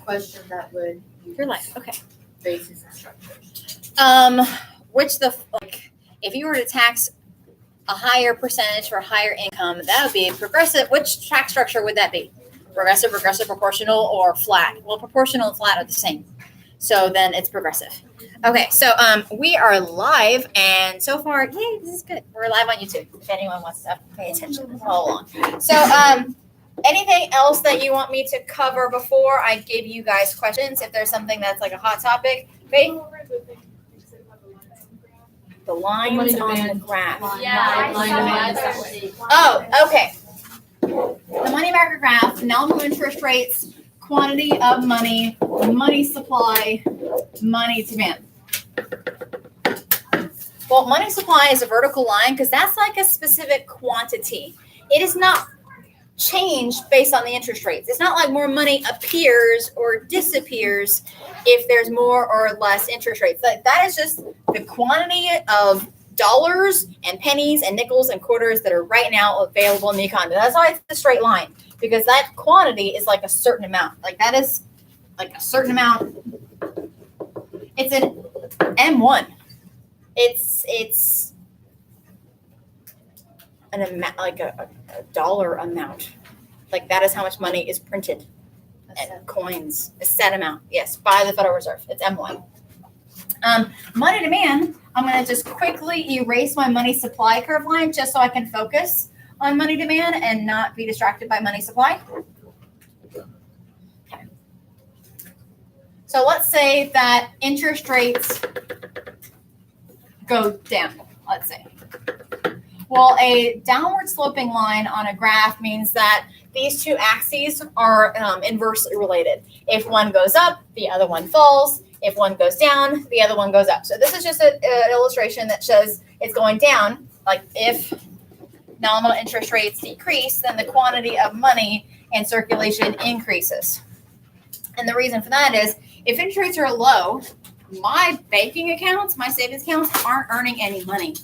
question that would Your life. Okay. basis and structures. If you were to tax a higher percentage for higher income, that would be progressive. Which tax structure would that be? Progressive, proportional, or flat? Well, proportional and flat are the same. So then it's progressive. Okay, so we are live, and so far, yay, this is good. We're live on YouTube. If anyone wants to pay attention, follow along. So, anything else that you want me to cover before I give you guys questions? If there's something that's like a hot topic, Faith? The lines on the graph. Oh, okay. The money market graph, nominal interest rates, quantity of money, money supply, money demand. Well, money supply is a vertical line because that's like a specific quantity. It is not changed based on the interest rates. It's not like more money appears or disappears if there's more or less interest rates. That is just the quantity of dollars and pennies and nickels and quarters that are right now available in the economy. That's why it's a straight line, because that quantity is like a certain amount. Like that is like a certain amount. It's an M1. It's an amount, like a dollar amount. Like that is how much money is printed. And coins, a set amount, yes, by the Federal Reserve. It's M1. Money demand, I'm going to just quickly erase my money supply curve line just so I can focus on money demand and not be distracted by money supply. Okay. So let's say that interest rates go down, let's say. Well, a downward sloping line on a graph means that these two axes are inversely related. If one goes up, the other one falls. If one goes down, the other one goes up. So this is just an illustration that shows it's going down. Like if nominal interest rates decrease, then the quantity of money in circulation increases. And the reason for that is if interest rates are low, my banking accounts, my savings accounts aren't earning any money.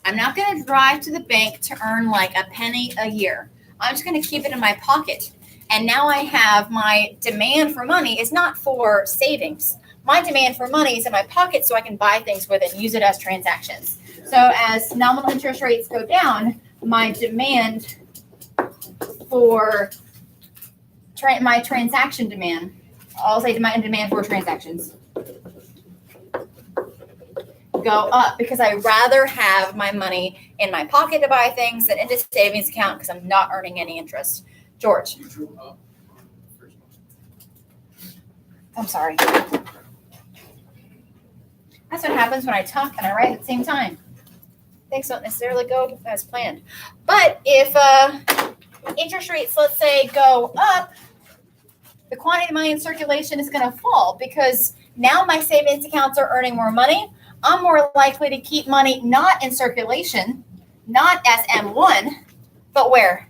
I'm not going to drive to the bank to earn like a penny a year. I'm just going to keep it in my pocket. And now I have my demand for money is not for savings. My demand for money is in my pocket so I can buy things with it and use it as transactions. So as nominal interest rates go down, my demand for my transaction demand, I'll say my demand for transactions, go up because I rather have my money in my pocket to buy things than in a savings account because I'm not earning any interest. George. I'm sorry. That's what happens when I talk and I write at the same time. Things don't necessarily go as planned. But if interest rates, let's say, go up, the quantity of money in circulation is going to fall because now my savings accounts are earning more money. I'm more likely to keep money not in circulation, not as M1, but where?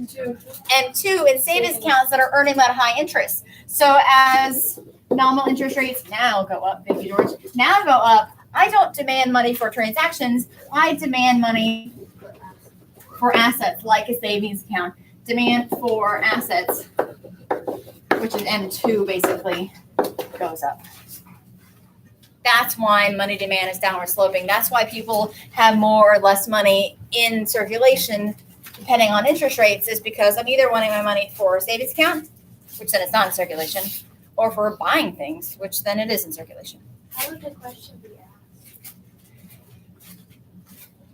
M2 in savings accounts that are earning that high interest. So as nominal interest rates now go up, thank you, George, now go up, I don't demand money for transactions. I demand money for assets, like a savings account. Demand for assets, which is M2 basically, goes up. That's why money demand is downward sloping. That's why people have more or less money in circulation, depending on interest rates, is because I'm either wanting my money for a savings account, which then it's not in circulation, or for buying things, which then it is in circulation. How would the question be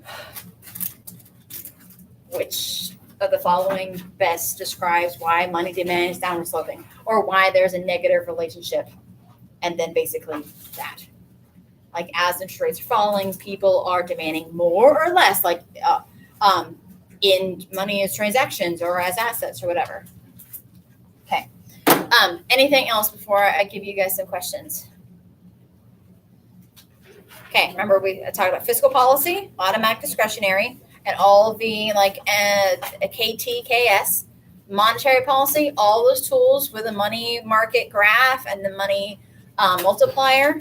asked? Which of the following best describes why money demand is downward sloping, or why there's a negative relationship, and then basically that. Like as interest rates are falling, people are demanding more or less, like in money as transactions or as assets or whatever. Okay. Anything else before I give you guys some questions? Okay. Remember we talked about fiscal policy, automatic discretionary, and all the like KT, KS, monetary policy, all those tools with the money market graph and the money multiplier.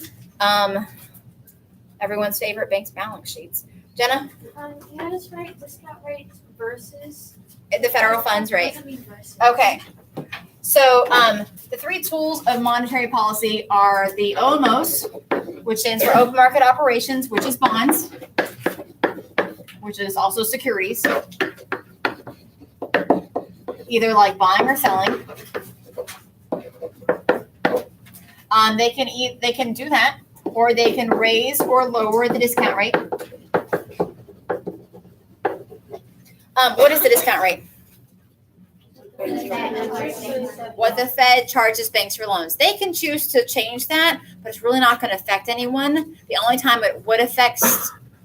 Everyone's favorite bank's balance sheets. Jenna? How does discount rates versus The federal funds rate. What does it mean versus? Okay. So the three tools of monetary policy are the OMOS, which stands for open market operations, which is bonds, which is also securities, either like buying or selling. They can do that, or they can raise or lower the discount rate. What is the discount rate? What the Fed charges banks for loans. They can choose to change that, but it's really not going to affect anyone. The only time it would affect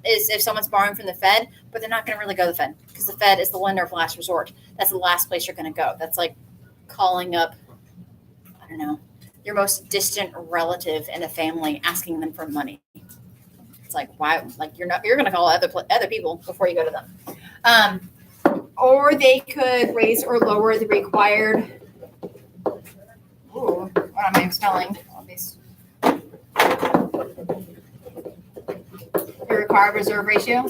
is if someone's borrowing from the Fed, but they're not going to really go to the Fed because the Fed is the lender of last resort. That's the last place you're going to go. That's like calling up, I don't know, your most distant relative in a family, asking them for money. It's like, why? Like you're going to call other people before you go to them. Or they could raise or lower the required. Ooh, what am I spelling? All these. The required reserve ratio,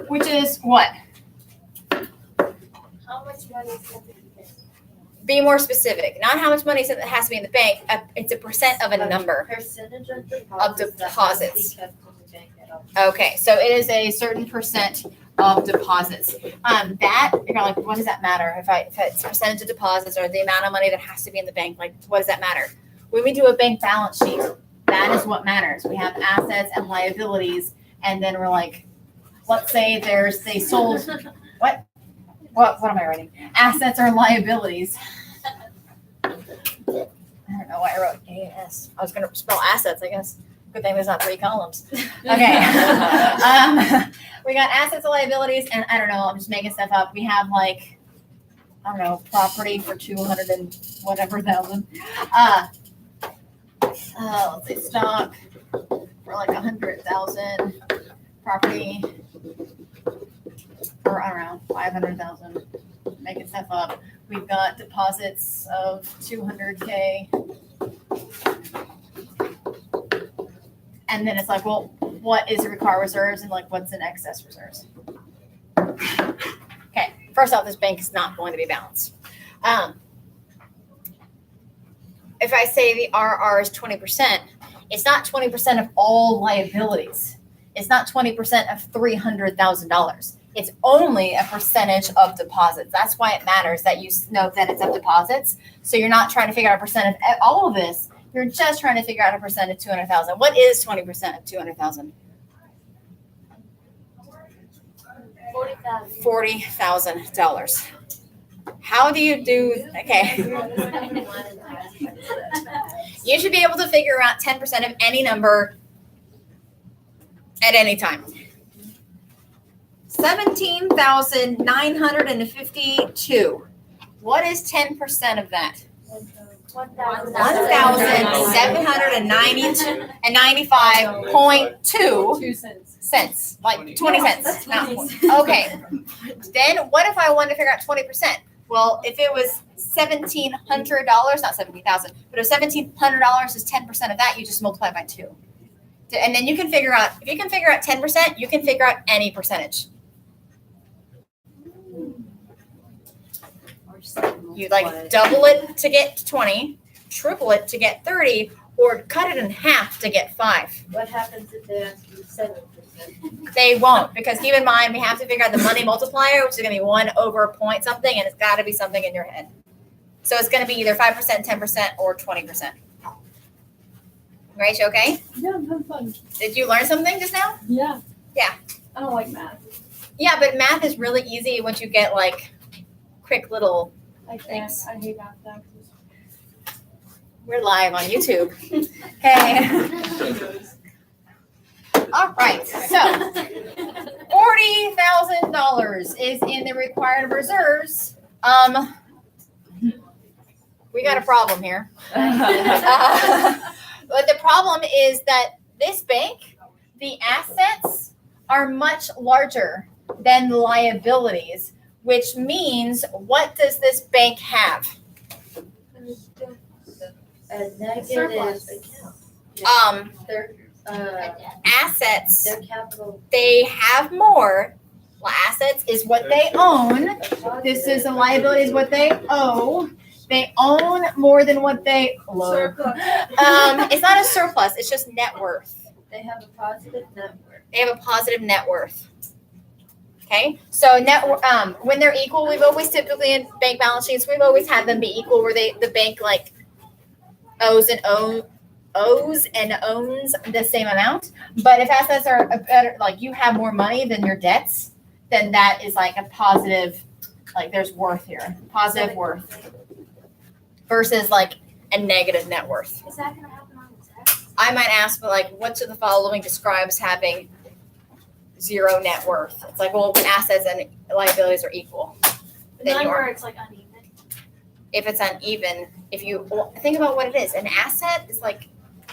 which is what? How much money is in the bank? Be more specific. Not how much money has to be in the bank. It's a percent of a number. Percentage of deposits. that must be kept in the bank at all. Okay, so it is a certain percent of deposits. That you're like, what does that matter? If it's percentage of deposits or the amount of money that has to be in the bank, like what does that matter? When we do a bank balance sheet, that is what matters. We have assets and liabilities, and then we're like, let's say they sold what am I writing? Assets or liabilities. I don't know why I wrote AS. I was going to spell assets, I guess. Good thing there's not 3 columns. Okay. We got assets and liabilities, and I don't know, I'm just making stuff up. We have like, I don't know, property for 200 and whatever thousand. Let's say stock for like 100,000. Property for, I don't know, 500,000. Making stuff up. We've got deposits of 200K. And then it's like, well, what is the required reserves and like what's in excess reserves? Okay, first off, this bank is not going to be balanced. If I say the RR is 20%, it's not 20% of all liabilities. It's not 20% of $300,000. It's only a percentage of deposits. That's why it matters that you know that it's of deposits. So you're not trying to figure out a percent of all of this. You're just trying to figure out a percent of 200,000. What is 20% of 200,000? $40,000. How do you do? Okay. You should be able to figure out 10% of any number at any time. 17,952. What is 10% of that? 1,795.2 cents, like 20 cents. Okay. Then what if I wanted to figure out 20%? Well, if it was $1,700, not 17,000, but if $1,700 is 10% of that, you just multiply by 2. And then you can figure out, if you can figure out 10%, you can figure out any percentage. You like double it to get 20, triple it to get 30, or cut it in half to get 5. What happens if they ask you 7%? They won't, because keep in mind, we have to figure out the money multiplier, which is going to be 1 over point something, and it's got to be something in your head. So it's going to be either 5%, 10%, or 20%. Right, you okay? Yeah, I'm having fun. Did you learn something just now? Yeah. Yeah. I don't like math. Yeah, but math is really easy once you get like quick little I can't. Thanks. I hate math taxes. We're live on YouTube. Okay. All right. So $40,000 is in the required reserves. We got a problem here. But the problem is that this bank, the assets are much larger than the liabilities, which means what does this bank have? A negative Surplus. their Assets, their capital. they have more assets is what they own. This is a liability is what they owe. They own more than what they load. It's not a surplus, it's just net worth. They have a positive net worth. They have a positive net worth. Okay, so when they're equal, we've always typically in bank balance sheets, we've always had them be equal where the bank like owes and owns the same amount. But if assets are a better, like you have more money than your debts, then that is like a positive, like there's worth here, positive worth versus like a negative net worth. Is that gonna happen on the test? I might ask, but like, which of the following describes having zero net worth? It's like, well, when assets and liabilities are equal. Then None you where are. it's like uneven. If it's uneven, think about what it is. An asset is like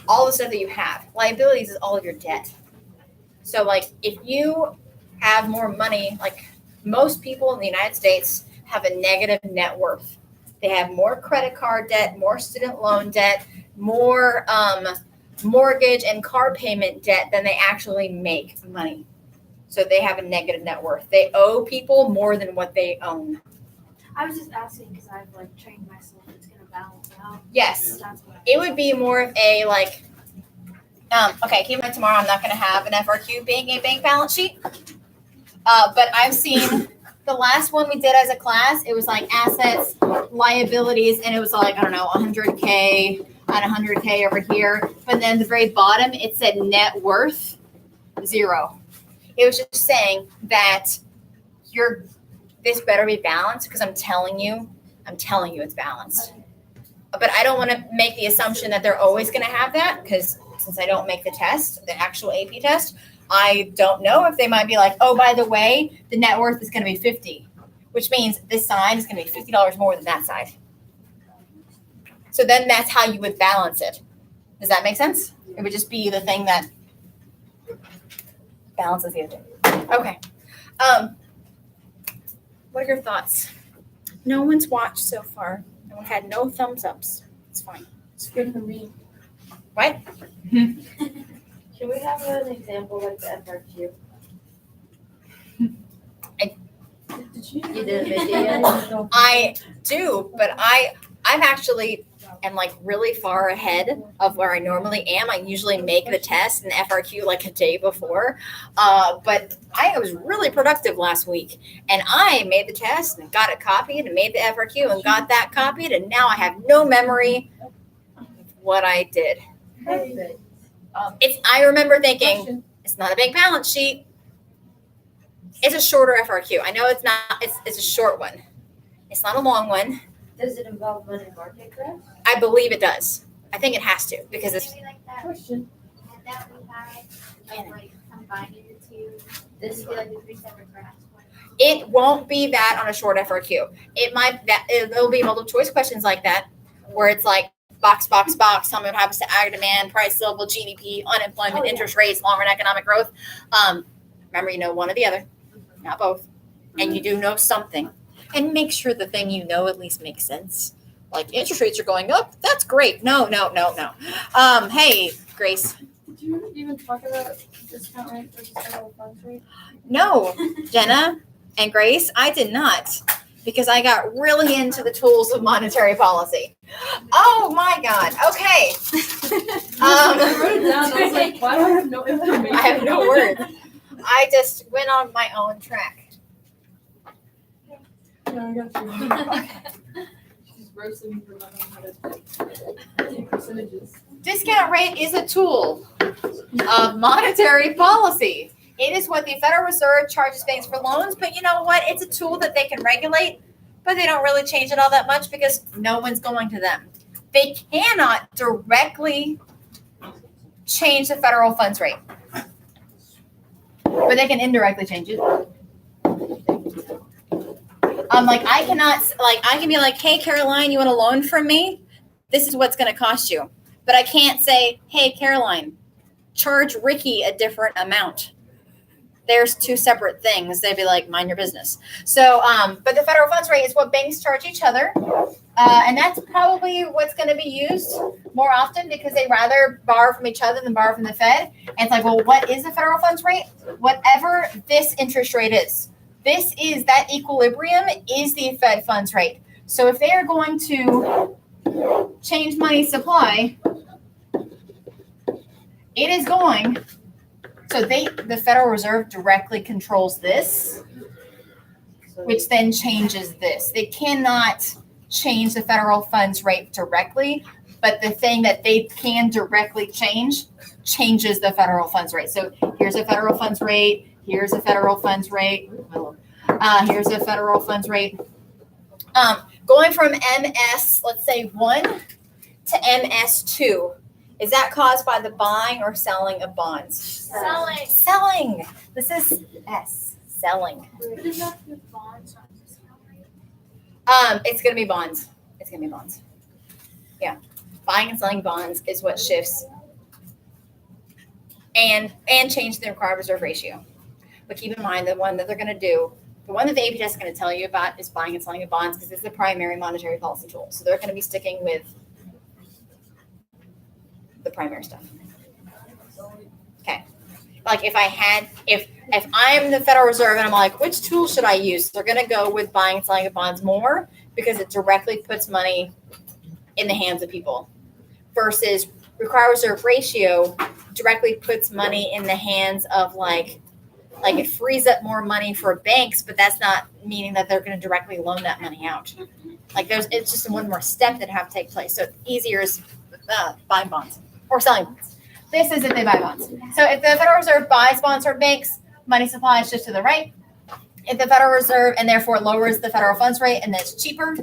all the stuff that you have. Liabilities is all of your debt. So like, if you have more money, like most people in the United States have a negative net worth. They have more credit card debt, more student loan debt, more mortgage and car payment debt than they actually make money. So they have a negative net worth. They owe people more than what they own. I was just asking because I've like trained myself it's gonna balance out. Yes, That's what it would be more of a like, okay, keep in mind tomorrow I'm not going to have an FRQ being a bank balance sheet. But I've seen the last one we did as a class, it was like assets, liabilities, and it was like, I don't know, 100K and 100K over here. But then the very bottom, it said net worth, 0. It was just saying that this better be balanced because I'm telling you it's balanced. But I don't want to make the assumption that they're always going to have that because since I don't make the test, the actual AP test, I don't know if they might be like, oh, by the way, the net worth is going to be 50, which means this side is going to be $50 more than that side. So then that's how you would balance it. Does that make sense? It would just be the thing that balances the other thing. Okay. What are your thoughts? No one's watched so far. No one had no thumbs ups. It's fine. It's good for me. What? Should we have an example like the FRQ? Did you? You did a video. I do, but I'm actually am like really far ahead of where I normally am. I usually make the test and FRQ like a day before. But I was really productive last week and I made the test and got it copied and made the FRQ and got that copied. And now I have no memory of what I did. Perfect. I remember thinking it's not a big balance sheet. It's a shorter FRQ. I know it's not, it's a short one. It's not a long one. Does it involve money market crash? I believe it does. I think it has to because it's Maybe like that, Question. that we had, of like combining the two. This Be like the 3 separate graphs. it won't be that on a short FRQ. It'll be multiple choice questions like that, where it's like box, tell me what happens to aggregate demand, price level, GDP, unemployment, interest rates, long run economic growth. Remember, you know one or the other, not both, and you do know something. And make sure the thing you know at least makes sense. Like interest rates are going up. That's great. No. Hey, Grace. Did you even talk about discount rate versus federal funds rate? No, Jenna and Grace, I did not because I got really into the tools of monetary policy. Oh my God. Okay. I wrote it down. I was like, why do I have no information? I have no words. I just went on my own track. Yeah, I got you. She's roasting for not knowing how to take percentages. Discount rate is a tool of monetary policy. It is what the Federal Reserve charges banks for loans, but you know what? It's a tool that they can regulate, but they don't really change it all that much because no one's going to them. They cannot directly change the federal funds rate, but they can indirectly change it. I can be like, hey, Caroline, you want a loan from me? This is what's going to cost you. But I can't say, hey, Caroline, charge Ricky a different amount. There's two separate things. They'd be like, mind your business. So, but the federal funds rate is what banks charge each other. And that's probably what's going to be used more often because they rather borrow from each other than borrow from the Fed. And it's like, well, what is the federal funds rate? Whatever this interest rate is. That equilibrium is the Fed funds rate. So if they are going to change money supply, it is going, so the Federal Reserve directly controls this, which then changes this. They cannot change the federal funds rate directly, but the thing that they can directly changes the federal funds rate. So here's a federal funds rate, here's a federal funds rate, here's a federal funds rate. Going from MS, let's say 1 to MS2, is that caused by the buying or selling of bonds? Selling. This is S, selling. But is that the bonds on discount rate? It's gonna be bonds. It's gonna be bonds. Yeah. Buying and selling bonds is what shifts and change the required reserve ratio. But keep in mind the one that they're gonna do, the one that the AP test is gonna tell you about is buying and selling of bonds because it's the primary monetary policy tool. So they're gonna be sticking with the primary stuff. Okay. Like if I'm the Federal Reserve and I'm like, which tool should I use? They're gonna go with buying and selling of bonds more because it directly puts money in the hands of people versus required reserve ratio directly puts money in the hands of like it frees up more money for banks, but that's not meaning that they're going to directly loan that money out. It's just one more step that have to take place. So easier is buying bonds or selling bonds. This is if they buy bonds. So if the Federal Reserve buys bonds from banks, money supply is just to the right. If the Federal Reserve and therefore lowers the federal funds rate and that's cheaper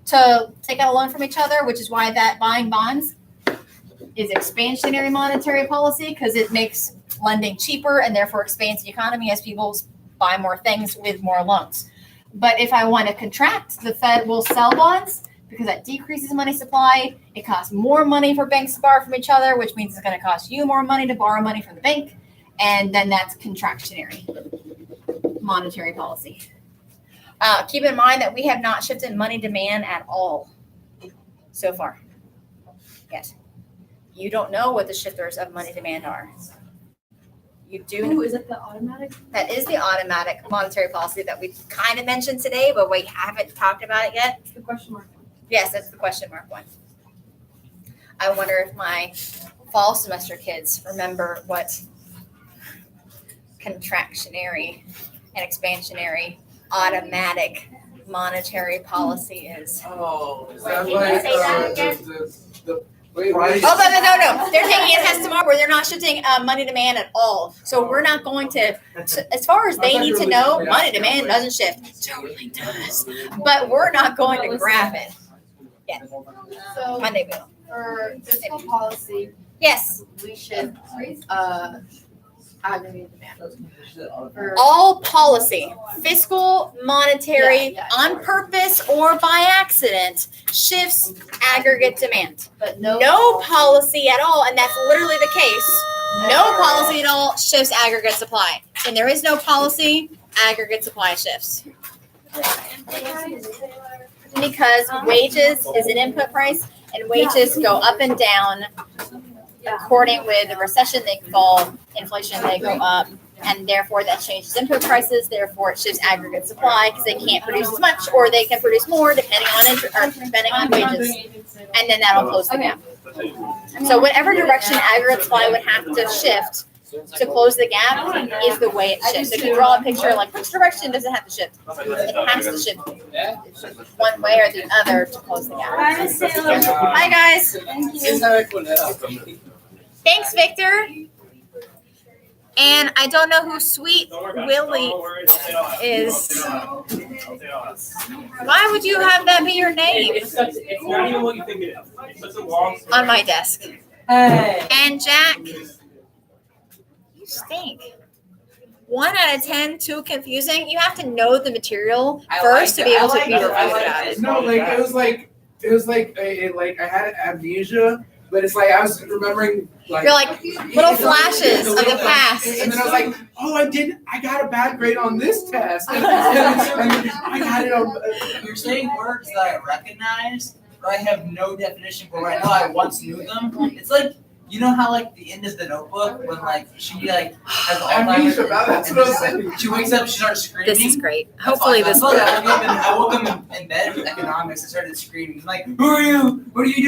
to take out a loan from each other, which is why that buying bonds is expansionary monetary policy because it makes lending cheaper and therefore expands the economy as people buy more things with more loans. But if I want to contract, the Fed will sell bonds because that decreases money supply. It costs more money for banks to borrow from each other, which means it's going to cost you more money to borrow money from the bank. And then that's contractionary monetary policy. Keep in mind that we have not shifted money demand at all so far yet. You don't know what the shifters of money demand are. You do. Ooh, is that the automatic? That is the automatic monetary policy that we kind of mentioned today, but we haven't talked about it yet. It's the question mark one. Yes, that's the question mark one. I wonder if my fall semester kids remember what contractionary and expansionary automatic monetary policy is. Oh, is Wait, that can you like say that again? the price? Oh, no. They're taking a test tomorrow where they're not shifting money demand at all. So we're not going to, as far as they need to know, money demand doesn't shift. It totally does. But we're not going to grab it. So Monday will. for fiscal policy, Yes. we should, aggregate demand. For All policy, fiscal, monetary, Yeah. on purpose or by accident, shifts aggregate demand. but No policy at all, and that's literally the case. No policy at all shifts aggregate supply. And there is no policy, aggregate supply shifts. Because wages is an input price, and wages go up and down according with the recession, they fall, inflation, they go up, and therefore that changes input prices, therefore it shifts aggregate supply because they can't produce as much or they can produce more depending on wages, and then that'll close the gap. So whatever direction aggregate supply would have to shift to close the gap is the way it shifts. If you draw a picture, like which direction does it have to shift? It has to shift one way or the other to close the gap. Bye, guys. Thanks, Victor. And I don't know who Sweet Willie is. Why would you have that be your name? It's not even what you think it is. It's such a long story. On my desk. Hey. And Jack, you stink. 1 out of 10, too confusing. You have to know the material first to be able to be reviewed about it. No, like it was like I had amnesia, but it's like I was remembering like You're like little flashes of the past. and then I was like, oh, I got a bad grade on this test, and I got it on. You're saying words that I recognize, but I have no definition for right now. I once knew them. It's like You know how like the end of the Notebook when like she like has Alzheimer's. Amnesia, bro, that's what I was saying. She wakes up, she starts screaming. This is great. That's Hopefully why I this. woke up in bed with economics and started screaming. I'm like, who are you? What are you doing?